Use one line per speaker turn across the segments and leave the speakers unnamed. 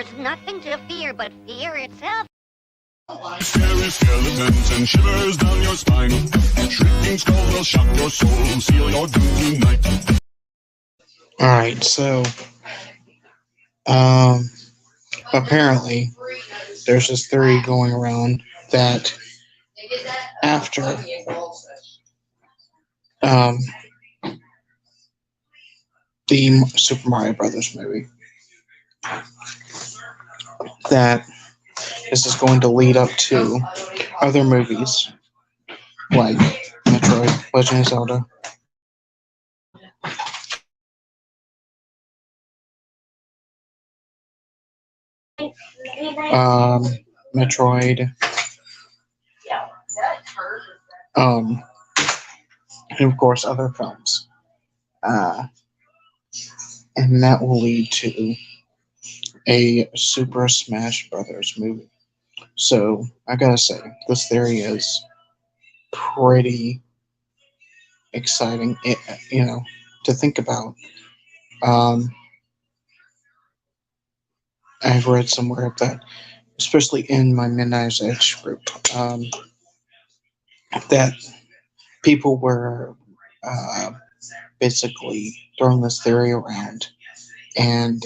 There's nothing to fear but fear itself.
Scary skeletons and shivers down your spine. Shrieking skulls will shock your soul, seal your doom tonight.
Alright, so, um, apparently, there's this theory going around that after, um, the Super Mario Brothers movie, that this is going to lead up to other movies like Metroid, Legend of Zelda, um, Metroid, um, and of course other films. Uh, and that will lead to a Super Smash Brothers movie. So I gotta say, this theory is pretty exciting, to think about. Um, I've read somewhere that, especially in my Midnight's Edge group, that people were uh, basically throwing this theory around, and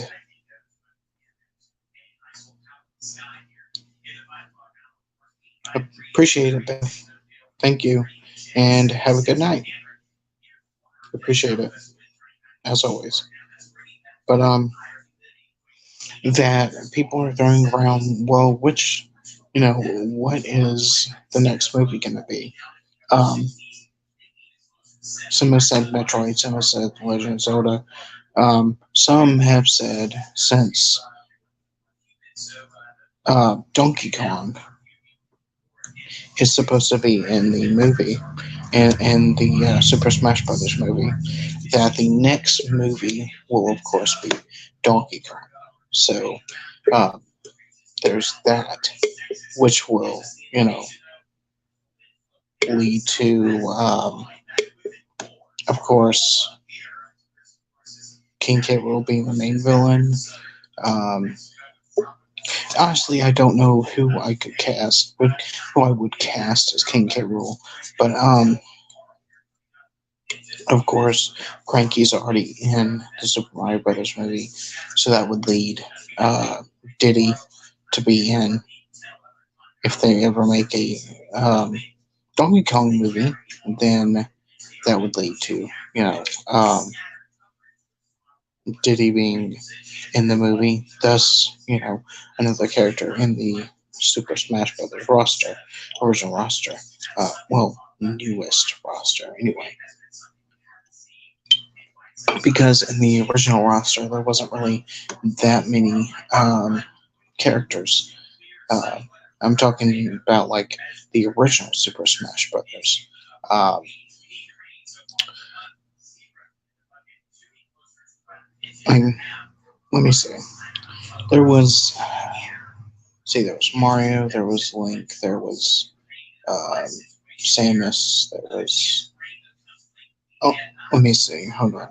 appreciate it, Beth. Thank you, and have a good night. Appreciate it as always. But that people are throwing around. Well, what is the next movie going to be? Um, some have said Metroid, some have said Legend of Zelda. Some have said since Donkey Kong is supposed to be in the movie and the Super Smash Brothers movie, that the next movie will of course be Donkey Kong. So uh, there's that, which will lead to of course King K. Rool being the main villain. Um, Honestly, I don't know who I could cast, who I would cast as King K. Rool, but of course, Cranky's already in the Super Mario Brothers movie, so that would lead Diddy to be in if they ever make a Donkey Kong movie. Then that would lead to Diddy being in the movie, thus another character in the Super Smash Brothers roster, original roster. Newest roster anyway. Because in the original roster there wasn't really that many characters. Uh, I'm talking about like the original Super Smash Brothers. Um, I, Let me see. There was there was Mario, there was Link, there was um, Samus, there was. Oh, let me see. Hold on.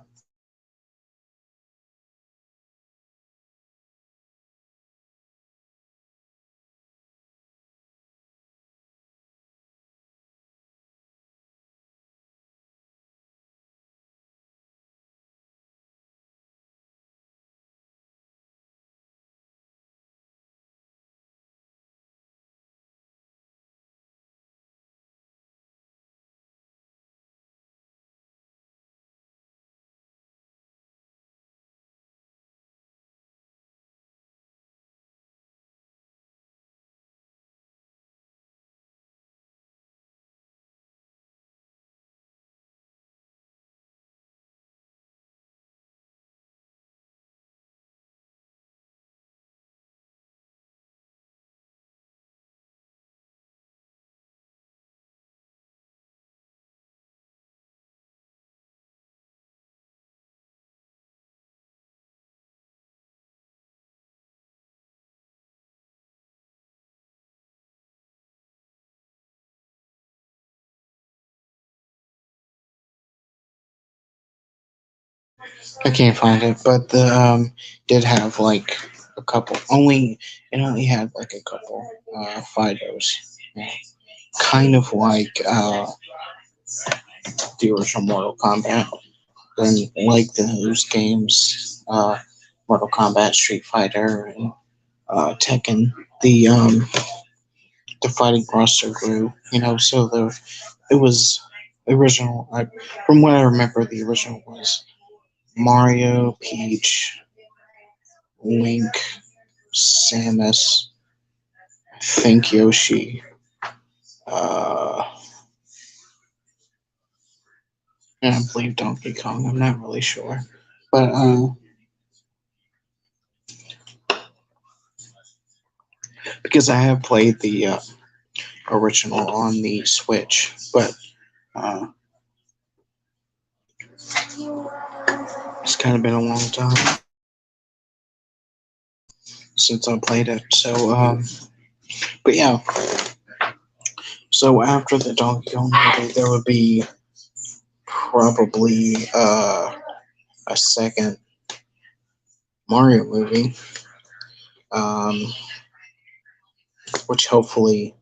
I can't find it, but the did have like a couple. It only had like a couple fighters. Yeah. Kind of like the original Mortal Kombat. Then like those games, Mortal Kombat, Street Fighter, and Tekken. The um, the fighting roster grew. So it was original. From what I remember, the original was Mario, Peach, Link, Samus, I think Yoshi, uh, and I believe Donkey Kong. I'm not really sure, but because I have played the original on the Switch, but uh, it's kind of been a long time since I played it. So, but yeah. So after the Donkey Kong movie, there would be probably a second Mario movie, um, which hopefully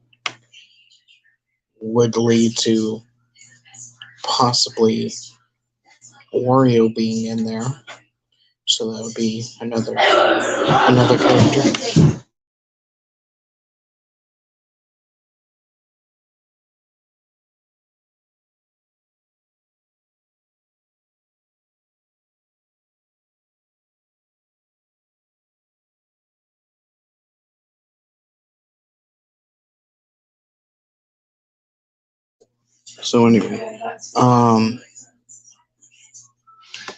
would lead to possibly Wario being in there. So that would be another character. So anyway,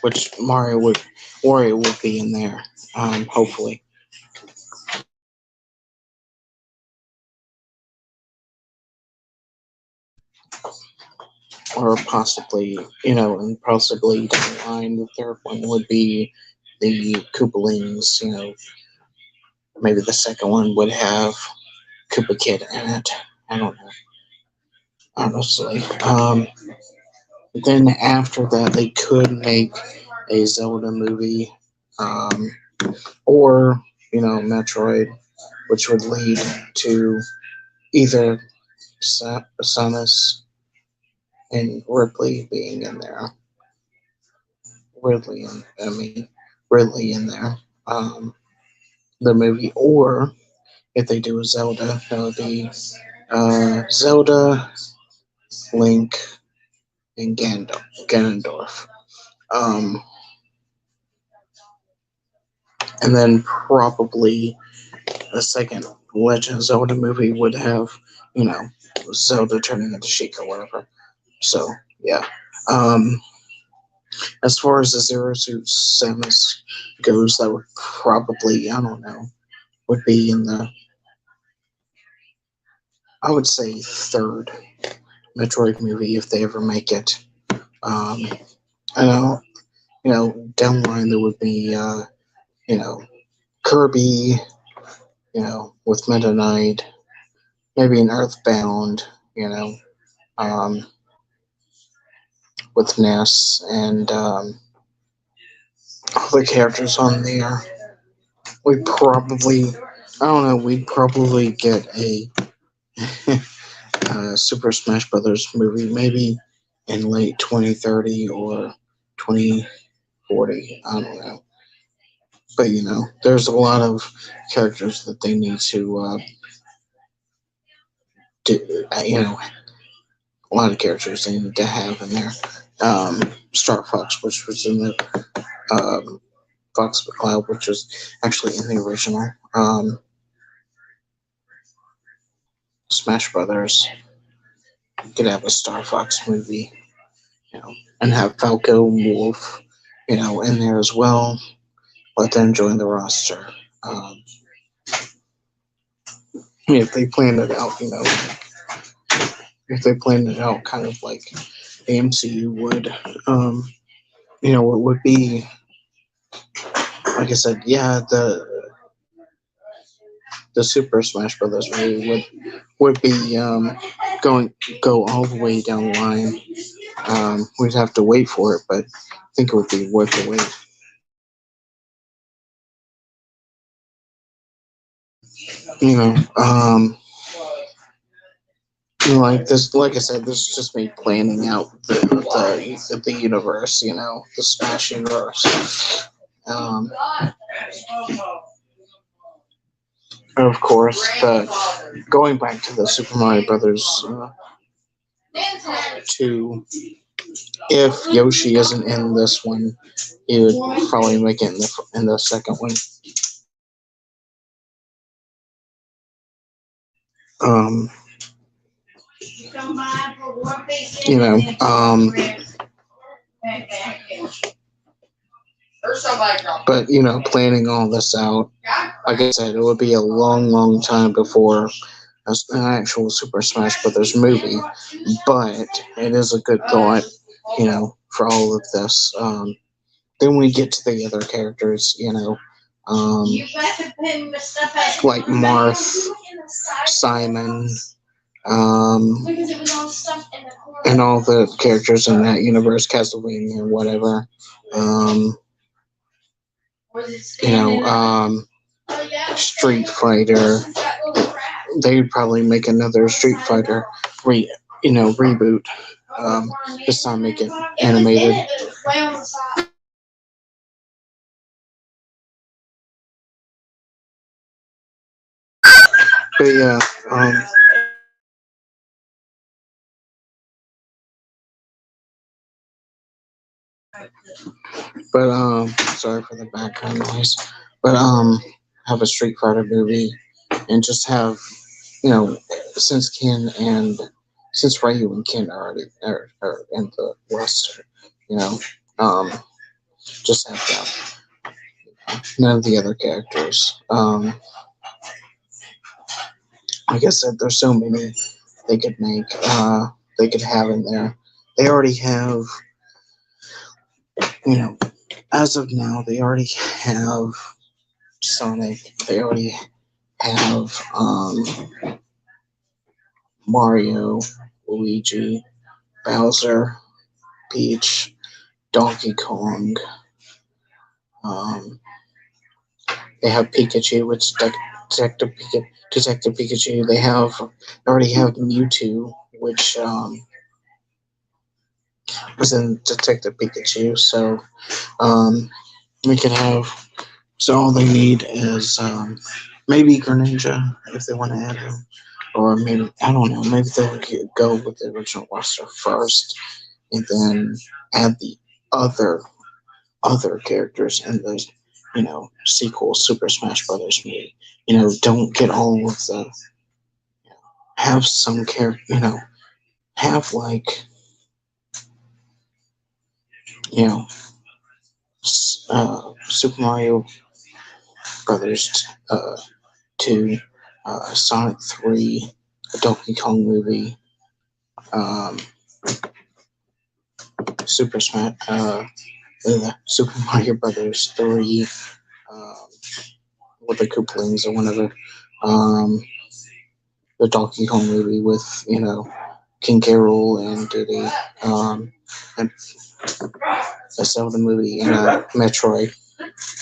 which Wario would be in there, hopefully. Or possibly, and possibly down the line, the third one would be the Koopalings. Maybe the second one would have Koopa Kid in it. I don't know, honestly. Then after that, they could make a Zelda movie, um, or Metroid, which would lead to either Samus and Ripley being in there. Ridley, and I mean Ridley in there. Um, the movie, or if they do a Zelda, that would be Zelda, Link, and Ganondorf. Um, and then probably a second Legend of Zelda movie would have, you know, Zelda turning into Sheik or whatever. So yeah. Um, as far as the Zero Suit Samus goes, that would probably, I don't know, would be in the, I would say, third Metroid movie if they ever make it. Um, I know, down the line there would be, you know, Kirby, with Meta Knight, maybe an Earthbound, um, with Ness and all the characters on there. We probably, I don't know, we'd probably get a Super Smash Brothers movie, maybe in late 2030 or 2040. I don't know. But, there's a lot of characters that they need to, a lot of characters they need to have in there. Star Fox, which was in the Fox McCloud, which was actually in the original Smash Brothers. You could have a Star Fox movie, and have Falco and Wolf, in there as well. Let them join the roster. If they plan it out, if they planned it out kind of like the MCU would, it would be, like I said, yeah, the Super Smash Brothers movie would be go all the way down the line. We'd have to wait for it, but I think it would be worth the wait. you know, like this, like I said, this is just me planning out the universe, the Smash universe. Um, and of course, going back to the Super Mario Brothers 2, if Yoshi isn't in this one, he would probably make it in the second one. Um, you know, but planning all this out, like I said, it would be a long, long time before an actual Super Smash Brothers movie. But it is a good thought, for all of this. Then we get to the other characters, like Marth, Simon, and all the characters in that universe, Castlevania, whatever. Street Fighter. They'd probably make another Street Fighter reboot. This time make it animated. But yeah, sorry for the background noise. But have a Street Fighter movie, and just have, since Ryu and Ken are in the roster, just have them. None of the other characters. Like I said, there's so many they could make. They could have in there. They already have. As of now, they already have Sonic. They already have Mario, Luigi, Bowser, Peach, Donkey Kong. They have Pikachu, which Detective Pikachu. They already have Mewtwo, which was in Detective Pikachu. So we could have. So all they need is maybe Greninja if they want to add him, or maybe I don't know. Maybe they'll go with the original roster first, and then add the other characters in the sequel Super Smash Brothers movie. Don't get all of the. Have some character. Have like. Super Mario Brothers 2, Sonic 3, a Donkey Kong movie, Super Smash, Super Mario Brothers 3, with the Koopalings or whatever, the Donkey Kong movie with King K. Rool and Diddy, and a Zelda movie and Metroid.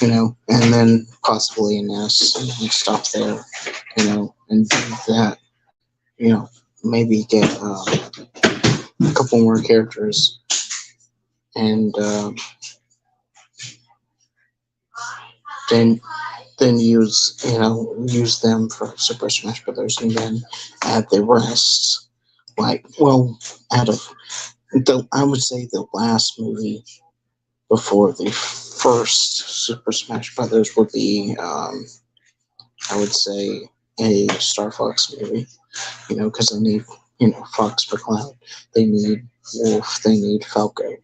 And then possibly an S and stop there, and do that, maybe get a couple more characters and then use them for Super Smash Brothers, and then add the rest. I would say the last movie before the first Super Smash Brothers would be, I would say, a Star Fox movie, because they need, Fox McCloud, they need Wolf, they need Falco.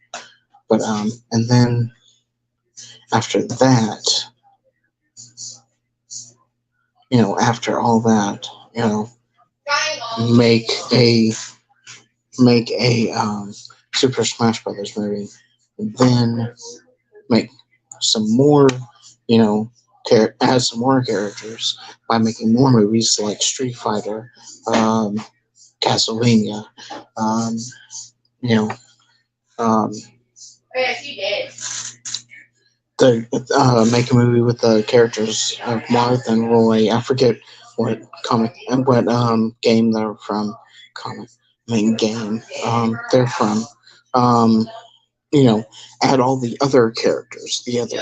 But, and then after that, after all that, make a Super Smash Brothers movie, and then make some more, add some more characters by making more movies like Street Fighter, Castlevania,
Yes, you did.
make a movie with the characters of Marth and Roy. I forget what comic and what game they're from. Comic, I mean game. They're from. Um, you know, add all the other characters, the other,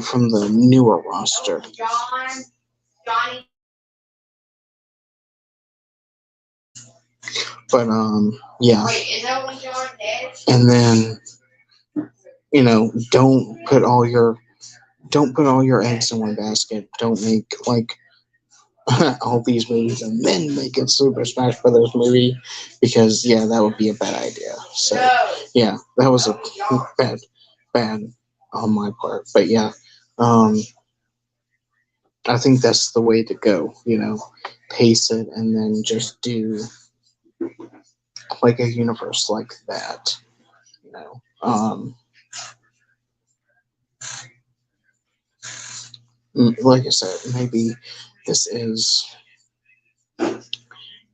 from the newer roster. But yeah, and then don't put all your eggs in one basket. Don't make like all these movies and then make a Super Smash Brothers movie, because yeah, that would be a bad idea. So yeah, that was a bad on my part. But yeah, um, I think that's the way to go. Pace it and then just do like a universe like that. You know, like I said, maybe this is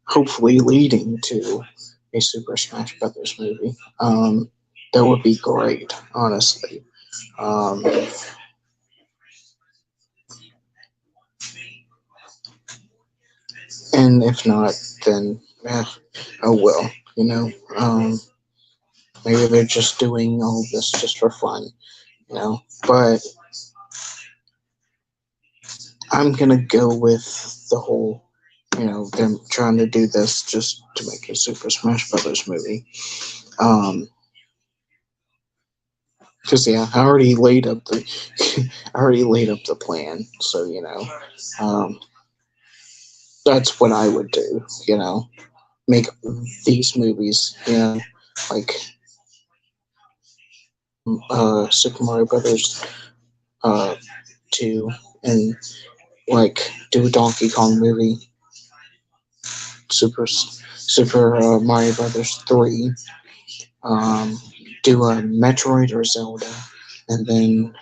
hopefully leading to a Super Smash Brothers movie. That would be great, honestly. Um, and if not, then oh well. Maybe they're just doing all this just for fun. But I'm gonna go with the whole, them trying to do this just to make a Super Smash Brothers movie. Because yeah, I already laid up the, I already laid up the plan. So um, that's what I would do. Make these movies. Like Super Mario Brothers, 2, and like do a Donkey Kong movie, Super Mario Brothers 3, do a Metroid or Zelda, and then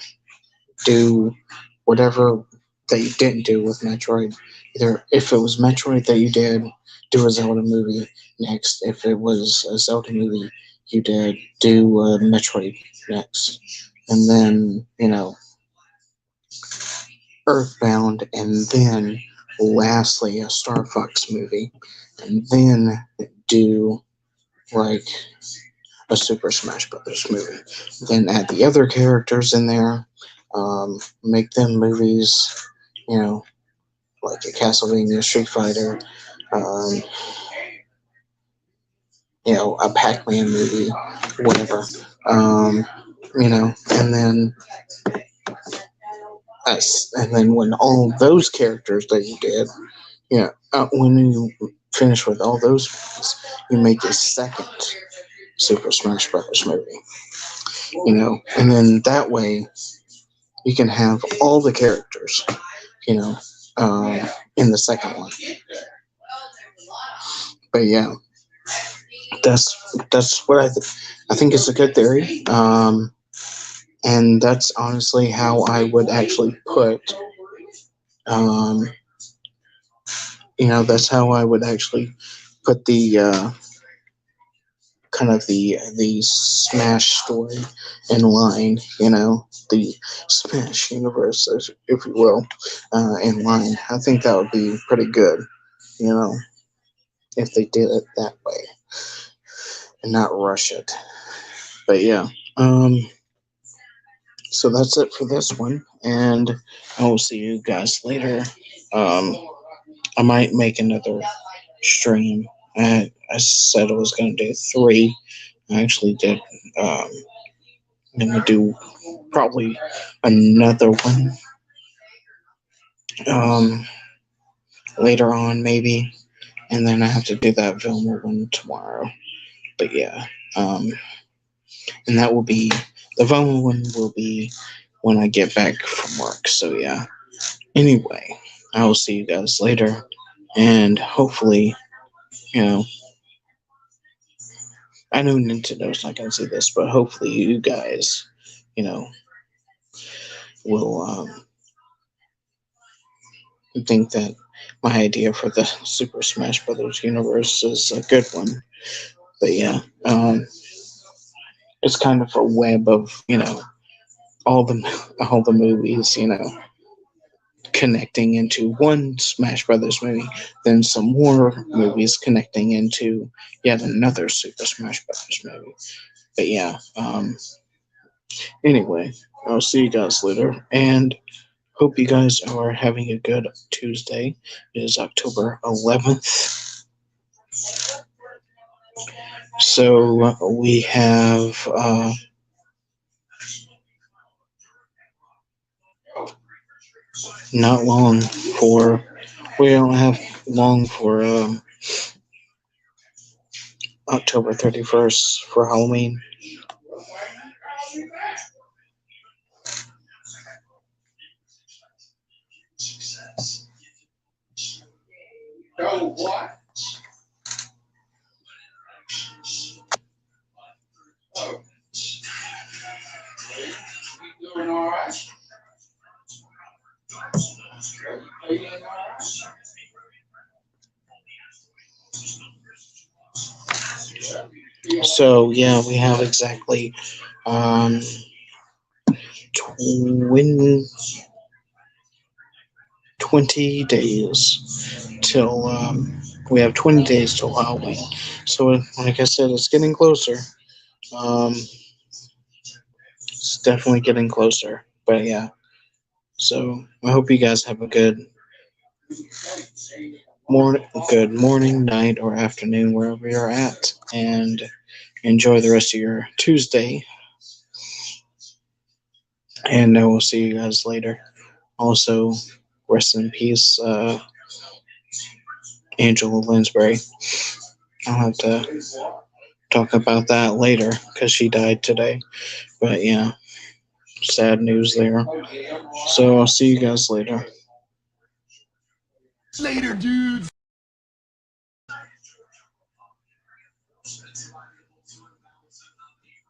do whatever that you didn't do with Metroid. Either if it was Metroid that you did, do a Zelda movie next. If it was a Zelda movie you did, do a Metroid next. And then, Earthbound, and then lastly a Star Fox movie. And then do like a Super Smash Brothers movie. Then add the other characters in there, make them movies, like a Castlevania, Street Fighter, um, a Pac-Man movie, whatever. And then when all those characters that you did, when you finish with all those movies, you make a second Super Smash Brothers movie. And then that way you can have all the characters, in the second one. But yeah, that's what I think it's a good theory. And that's honestly how I would actually put, that's how I would actually put the kind of the Smash story in line, the Smash universe, if you will, in line. I think that would be pretty good, if they did it that way and not rush it. But yeah, so that's it for this one, and I will see you guys later. I might make another stream. I said I was going to do 3. I actually did. I'm going to do probably another one later on, maybe. And then I have to do that Vilma one tomorrow. But yeah. And that will be, the Vilma one will be when I get back from work. So yeah. Anyway, I will see you guys later. And hopefully, I know Nintendo's not going to see this, but hopefully you guys, will think that my idea for the Super Smash Brothers universe is a good one. But yeah, it's kind of a web of all the movies, connecting into one Smash Brothers movie, then some more movies connecting into yet another Super Smash Brothers movie. But yeah, anyway, I'll see you guys later, and hope you guys are having a good Tuesday. It is October 11th. So we have not long for, we don't have long for October 31st for Halloween.
Oh, what? Oh. You doing all right? Are you doing all right?
So yeah, we have exactly 20, 20 days till we have 20 days till Halloween. So like I said, it's getting closer. It's definitely getting closer. But yeah, so I hope you guys have a good morning, night, or afternoon wherever you're at, and enjoy the rest of your Tuesday. And I will see you guys later. Also, rest in peace, Angela Lansbury. I'll have to talk about that later because she died today. But yeah, sad news there. So I'll see you guys later.
Later, dudes.